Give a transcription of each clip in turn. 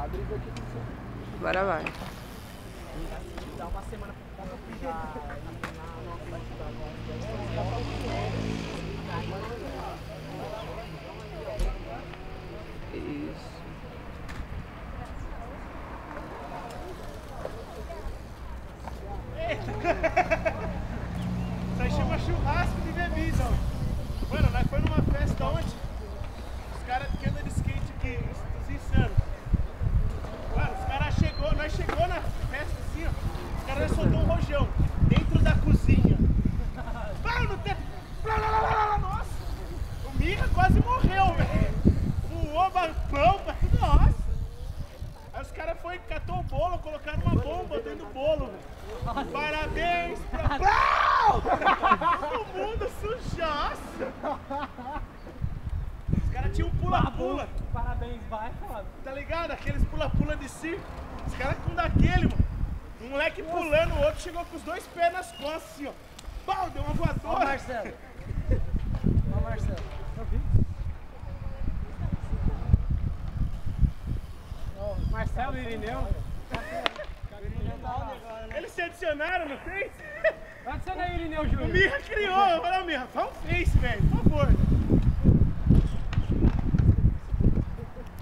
Agora vai. Dá uma semana pra Isso. Isso aí chama churrasco de bebida, ó. Mano, nós foi numa festa ontem. Os caras que andam de skate aqui, os insanos. Mano, os caras nós chegou na festa assim, ó. Os caras soltou um rojão dentro da cozinha. Pau no teto. Nossa! O Mirra quase morreu, velho. Voou pão, velho. Nossa! Aí os caras catou o bolo, colocaram uma bomba dentro do bolo, velho. Parabéns pra... Todo mundo sujaço! Os caras tinham um pula-pula. Parabéns, vai, foda. Tá ligado? Aqueles pula-pula de circo. Os caras com daquele, mano. Um moleque pulando, o outro chegou com os dois pés nas costas, assim, ó. Pau, deu uma voadora. Ó, Marcelo. Ó, Marcelo. Eu vi. Ó, Marcelo e Irineu. Eles se adicionaram, não fez? Adiciona aí, Irineu O Júnior. Mirra criou. Olha, Mirra, faz um face, velho, por favor.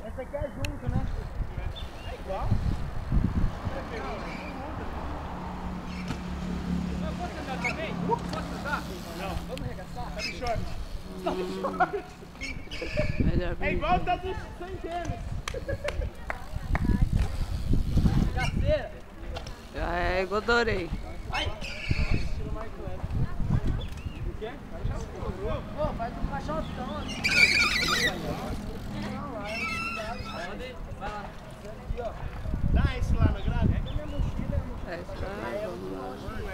Essa aqui é junto, né? É igual. Posso andar também? Posso andar? Não. Vamos arregaçar? Tá de short. Melhor É igual tá dos sem tênis. Gaceira. É, eu adorei. Ai! O quê? Pô, faz um caixotão aqui. Vai lá. Dá esse lá na grade? É, vamos lá. Não é.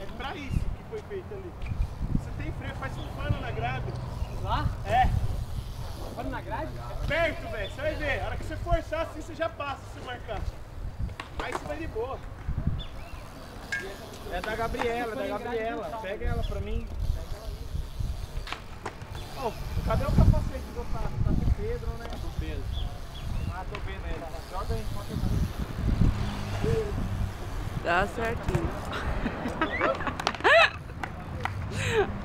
É pra isso que foi feito ali. Você tem freio, faz um pano na grade. Lá? É. Pano na grade? Perto, velho. Você vai ver. A hora que você forçar assim, você já passa se marcar. Aí você vai de boa. É da Gabriela, Pega ela pra mim. Oh, cadê o capacete do Otávio? Tá com o Pedro, né? Do Pedro. Ah, tô vendo ele. Joga aí enquanto eu... Dá certinho.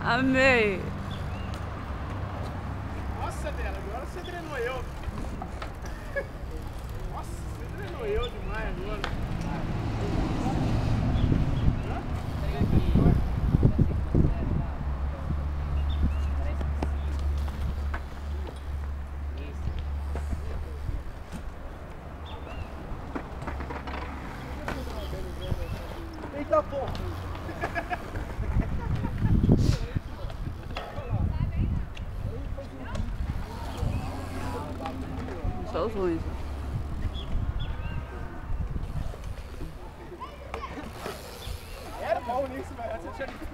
Amei. Nossa, Bela, agora você drenou eu. Nossa, você drenou eu demais agora. Eita porra! Só os ruins. Era bom nisso, velho. Você tinha que cuidar.